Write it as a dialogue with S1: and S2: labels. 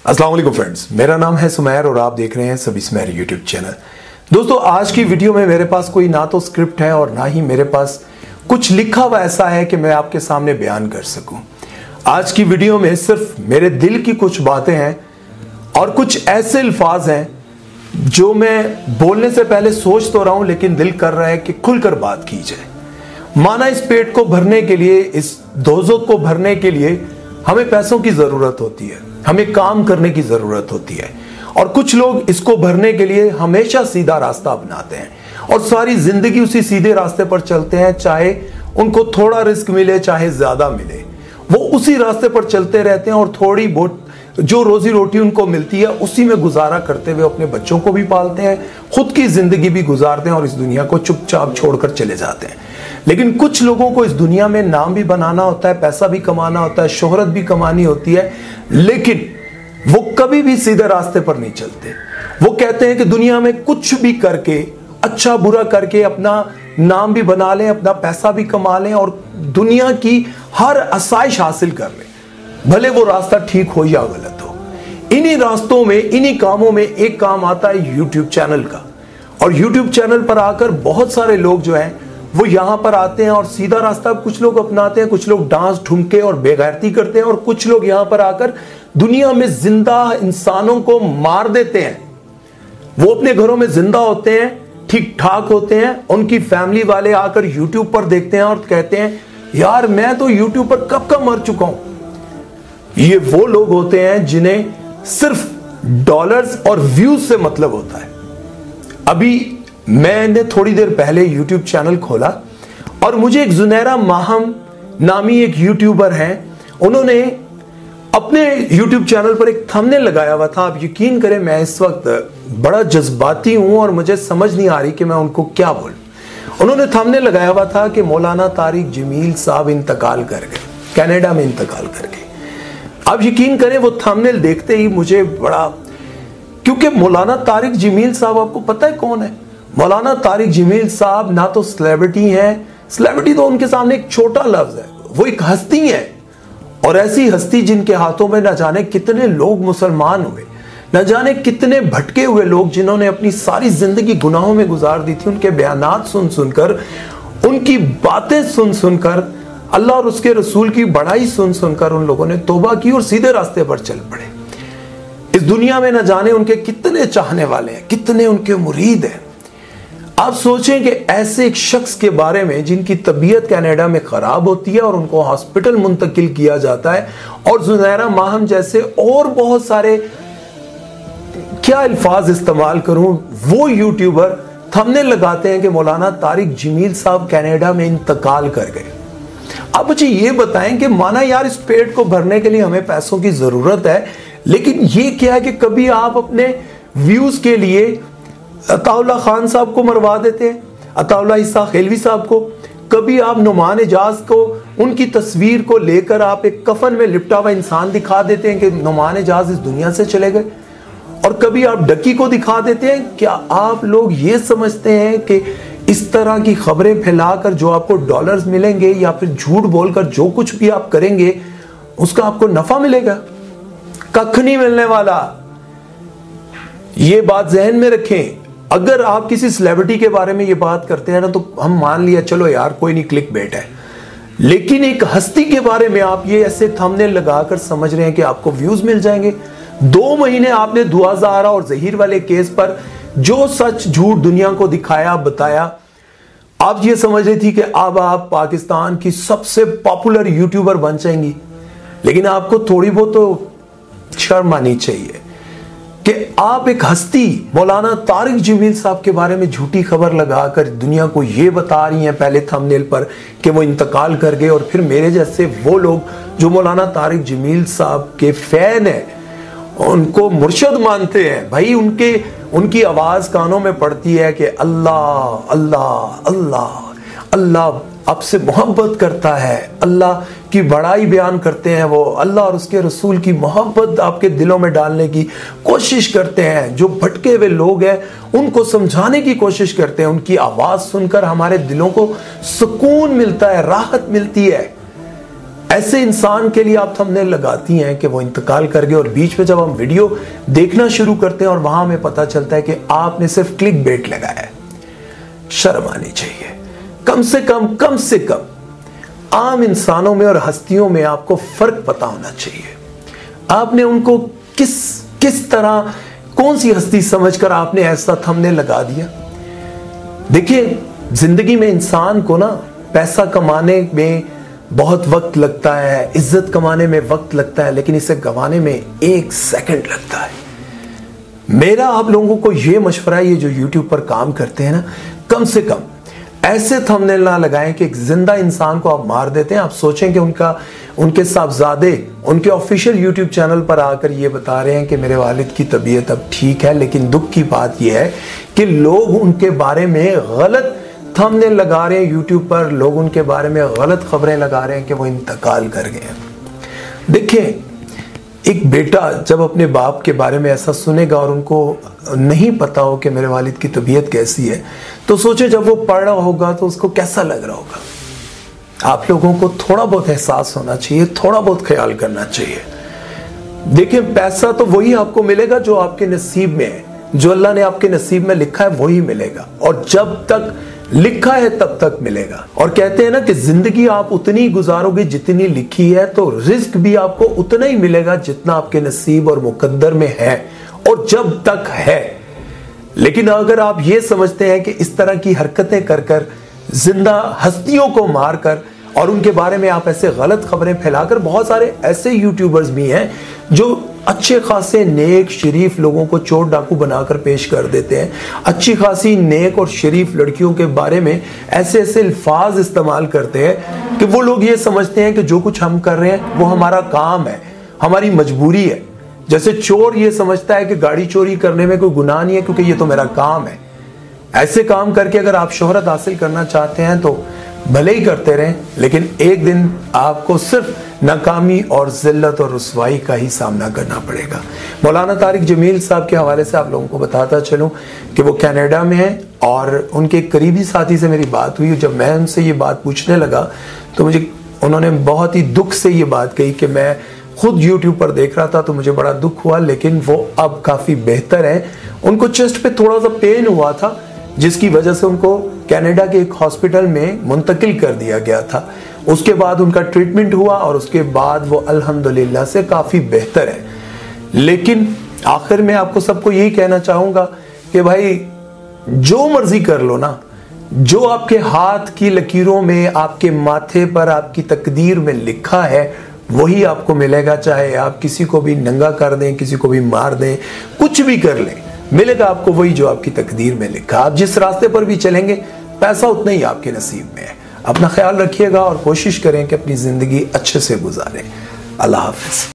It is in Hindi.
S1: अस्सलाम वालेकुम फ्रेंड्स, मेरा नाम है सुमैर और आप देख रहे हैं सभी सुमैर यूट्यूब चैनल। दोस्तों, आज की वीडियो में मेरे पास कोई ना तो स्क्रिप्ट है और ना ही मेरे पास कुछ लिखा हुआ ऐसा है कि मैं आपके सामने बयान कर सकूं। आज की वीडियो में सिर्फ मेरे दिल की कुछ बातें हैं और कुछ ऐसे अल्फाज हैं जो मैं बोलने से पहले सोच तो रहा हूं, लेकिन दिल कर रहा है कि खुलकर बात की जाए। माना इस पेट को भरने के लिए, इस दोज़ख को भरने के लिए हमें पैसों की जरूरत होती है, हमें काम करने की जरूरत होती है और कुछ लोग इसको भरने के लिए हमेशा सीधा रास्ता अपनाते हैं और सारी जिंदगी उसी सीधे रास्ते पर चलते हैं। चाहे उनको थोड़ा रिस्क मिले चाहे ज्यादा मिले, वो उसी रास्ते पर चलते रहते हैं और थोड़ी बहुत जो रोजी रोटी उनको मिलती है उसी में गुजारा करते हुए अपने बच्चों को भी पालते हैं, खुद की जिंदगी भी गुजारते हैं और इस दुनिया को चुपचाप छोड़कर चले जाते हैं। लेकिन कुछ लोगों को इस दुनिया में नाम भी बनाना होता है, पैसा भी कमाना होता है, शोहरत भी कमानी होती है, लेकिन वो कभी भी सीधे रास्ते पर नहीं चलते। वो कहते हैं कि दुनिया में कुछ भी करके, अच्छा बुरा करके अपना नाम भी बना लें, अपना पैसा भी कमा लें और दुनिया की हर आसाइश हासिल कर लें, भले वो रास्ता ठीक हो या गलत हो। इन्हीं रास्तों में, इन्हीं कामों में एक काम आता है यूट्यूब चैनल का। और यूट्यूब चैनल पर आकर बहुत सारे लोग जो हैं वो यहां पर आते हैं और सीधा रास्ता कुछ लोग अपनाते हैं, कुछ लोग डांस ठुमके और बेगैरती करते हैं और कुछ लोग यहां पर आकर दुनिया में जिंदा इंसानों को मार देते हैं। वो अपने घरों में जिंदा होते हैं, ठीक ठाक होते हैं, उनकी फैमिली वाले आकर यूट्यूब पर देखते हैं और कहते हैं यार मैं तो यूट्यूब पर कब का मर चुका हूं। ये वो लोग होते हैं जिन्हें सिर्फ डॉलर्स और व्यूज से मतलब होता है। अभी मैंने थोड़ी देर पहले यूट्यूब चैनल खोला और मुझे एक जुनैरा माहम नामी एक यूट्यूबर हैं, उन्होंने अपने यूट्यूब चैनल पर एक थंबनेल लगाया हुआ था। आप यकीन करें मैं इस वक्त बड़ा जज्बाती हूं और मुझे समझ नहीं आ रही कि मैं उनको क्या बोलूं। उन्होंने थंबनेल लगाया हुआ था कि मौलाना तारिक जमील साहब इंतकाल कर गए, कनाडा में इंतकाल कर गए। आप यकीन करें वो थंबनेल देखते ही मुझे बड़ा, क्योंकि मौलाना तारिक जमील साहब आपको पता है कौन है? मौलाना तारिक जमील साहब ना तो सेलिब्रिटी हैं, सेलिब्रिटी तो उनके सामने एक छोटा लफ्ज है, वो एक हस्ती है और ऐसी हस्ती जिनके हाथों में न जाने कितने लोग मुसलमान हुए, न जाने कितने भटके हुए लोग जिन्होंने अपनी सारी जिंदगी गुनाहों में गुजार दी थी। उनके बयानात सुन सुनकर, उनकी बातें सुन सुनकर, अल्लाह और उसके रसूल की बड़ाई सुन सुनकर उन लोगों ने तौबा की और सीधे रास्ते पर चल पड़े। इस दुनिया में न जाने उनके कितने चाहने वाले हैं, कितने उनके मुरीद हैं। आप सोचें कि ऐसे एक शख्स के बारे में जिनकी तबीयत कनाडा में खराब होती है और उनको हॉस्पिटल मुंतकिल किया जाता है और जुनैरा माहम जैसे और बहुत सारे, क्या अल्फाज इस्तेमाल करूं, वो यूट्यूबर थंबनेल लगाते हैं कि मौलाना तारिक जमील साहब कनाडा में इंतकाल कर गए। अब मुझे ये बताएं कि माना यार इस पेट को भरने के लिए हमें पैसों की जरूरत है, लेकिन ये क्या है कि कभी आप अपने व्यूज के लिए अताउल्लाह खान साहब को मरवा देते हैं, अताउल्लाह ईसा खेलवी साहब को। कभी आप नुमान एजाज को, उनकी तस्वीर को लेकर आप एक कफन में लिपटा हुआ इंसान दिखा देते हैं कि नुमान एजाज इस दुनिया से चले गए। और कभी आप डकी को दिखा देते हैं। क्या आप लोग ये समझते हैं कि इस तरह की खबरें फैलाकर जो आपको डॉलर्स मिलेंगे या फिर झूठ बोलकर जो कुछ भी आप करेंगे उसका आपको नफा मिलेगा? कख नहीं मिलने वाला। ये बात जहन में रखें। अगर आप किसी सेलिब्रिटी के बारे में ये बात करते हैं ना, तो हम मान लिया चलो यार कोई नहीं, क्लिक बेट है, लेकिन एक हस्ती के बारे में आप ये ऐसे थंबनेल लगाकर समझ रहे हैं कि आपको व्यूज मिल जाएंगे। 2 महीने आपने दुआ ज़ाहरा और जहीर वाले केस पर जो सच झूठ दुनिया को दिखाया, बताया। आप ये समझ रही थी कि अब आप पाकिस्तान की सबसे पॉपुलर यूट्यूबर बन जाएंगी, लेकिन आपको थोड़ी बहुत तो शर्म आनी चाहिए कि आप एक हस्ती मौलाना तारिक जमील साहब के बारे में झूठी खबर लगाकर दुनिया को ये बता रही हैं पहले थंबनेल पर कि वो इंतकाल कर गए, और फिर मेरे जैसे वो लोग जो मौलाना तारिक जमील साहब के फैन हैं, उनको मुर्शद मानते हैं। भाई उनकी आवाज कानों में पड़ती है कि अल्लाह अल्लाह अल्लाह अल्लाह आपसे मोहब्बत करता है, अल्लाह की बड़ाई बयान करते हैं। वो अल्लाह और उसके रसूल की मोहब्बत आपके दिलों में डालने की कोशिश करते हैं। जो भटके हुए लोग हैं उनको समझाने की कोशिश करते हैं। उनकी आवाज सुनकर हमारे दिलों को सुकून मिलता है, राहत मिलती है। ऐसे इंसान के लिए आप थंबनेल लगाती हैं कि वो इंतकाल कर गए और बीच में जब हम वीडियो देखना शुरू करते हैं और वहां हमें पता चलता है कि आपने सिर्फ क्लिक बेट लगाया है। शर्म आनी चाहिए। कम से कम आम इंसानों में और हस्तियों में आपको फर्क पता होना चाहिए। आपने उनको किस तरह, कौन सी हस्ती समझकर आपने ऐसा थंबनेल लगा दिया। देखिए, जिंदगी में इंसान को ना पैसा कमाने में बहुत वक्त लगता है, इज्जत कमाने में वक्त लगता है, लेकिन इसे गंवाने में 1 सेकंड लगता है। मेरा आप लोगों को यह मशवरा है, ये जो YouTube पर काम करते हैं ना, कम से कम ऐसे थंबनेल ना लगाएं कि एक जिंदा इंसान को आप मार देते हैं। आप सोचें कि उनके साहबजादे उनके ऑफिशियल YouTube चैनल पर आकर ये बता रहे हैं कि मेरे वालिद की तबीयत अब ठीक है, लेकिन दुख की बात यह है कि लोग उनके बारे में गलत थंबनेल लगा रहे हैं। YouTube पर लोग उनके बारे में गलत खबरें लगा रहे हैं कि वो इंतकाल कर गए हैं। देखिए, एक बेटा जब अपने बाप के बारे में ऐसा सुनेगा और उनको नहीं पता हो कि मेरे वालिद की तबीयत कैसी है, तो सोचे जब वो पढ़ रहा होगा तो उसको कैसा लग रहा होगा। आप लोगों को थोड़ा बहुत एहसास होना चाहिए, थोड़ा बहुत ख्याल करना चाहिए। देखिए, पैसा तो वही आपको मिलेगा जो आपके नसीब में है, जो अल्लाह ने आपके नसीब में लिखा है वही मिलेगा, और जब तक लिखा है तब तक मिलेगा। और कहते हैं ना कि जिंदगी आप उतनी गुजारोगे जितनी लिखी है, तो रिस्क भी आपको उतना ही मिलेगा जितना आपके नसीब और मुकद्दर में है और जब तक है। लेकिन अगर आप ये समझते हैं कि इस तरह की हरकतें कर कर, जिंदा हस्तियों को मारकर और उनके बारे में आप ऐसे गलत खबरें फैलाकर, बहुत सारे ऐसे यूट्यूबर्स भी हैं जो अच्छे खासे नेक शरीफ लोगों को चोर डाकू बनाकर पेश कर देते हैं। अच्छी खासी नेक और शरीफ लड़कियों के बारे में ऐसे ऐसे अल्फाज इस्तेमाल करते हैं कि वो लोग ये समझते हैं कि जो कुछ हम कर रहे हैं वो हमारा काम है, हमारी मजबूरी है। जैसे चोर ये समझता है कि गाड़ी चोरी करने में कोई गुनाह नहीं है क्योंकि ये तो मेरा काम है। ऐसे काम करके अगर आप शोहरत हासिल करना चाहते हैं तो भले ही करते रहें, लेकिन एक दिन आपको सिर्फ नाकामी और जिल्लत और रुसवाई का ही सामना करना पड़ेगा। मौलाना तारिक जमील साहब के हवाले से आप लोगों को बताता चलूं कि वो कनाडा में हैं और उनके करीबी साथी से मेरी बात हुई। जब मैं उनसे ये बात पूछने लगा तो उन्होंने बहुत ही दुख से ये बात कही कि मैं खुद YouTube पर देख रहा था तो मुझे बड़ा दुख हुआ, लेकिन वो अब काफ़ी बेहतर है। उनको चेस्ट पे थोड़ा सा पेन हुआ था जिसकी वजह से उनको कनाडा के एक हॉस्पिटल में मुंतकिल कर दिया गया था। उसके बाद उनका ट्रीटमेंट हुआ और उसके बाद वो अल्हम्दुलिल्लाह से काफ़ी बेहतर है। लेकिन आखिर में आपको सबको यही कहना चाहूँगा कि भाई जो मर्जी कर लो ना, जो आपके हाथ की लकीरों में, आपके माथे पर, आपकी तकदीर में लिखा है वही आपको मिलेगा। चाहे आप किसी को भी नंगा कर दें, किसी को भी मार दें, कुछ भी कर लें, मिलेगा आपको वही जो आपकी तकदीर में लिखा। आप जिस रास्ते पर भी चलेंगे पैसा उतना ही आपके नसीब में है। अपना ख्याल रखिएगा और कोशिश करें कि अपनी जिंदगी अच्छे से गुजारें। अल्लाह हाफिज।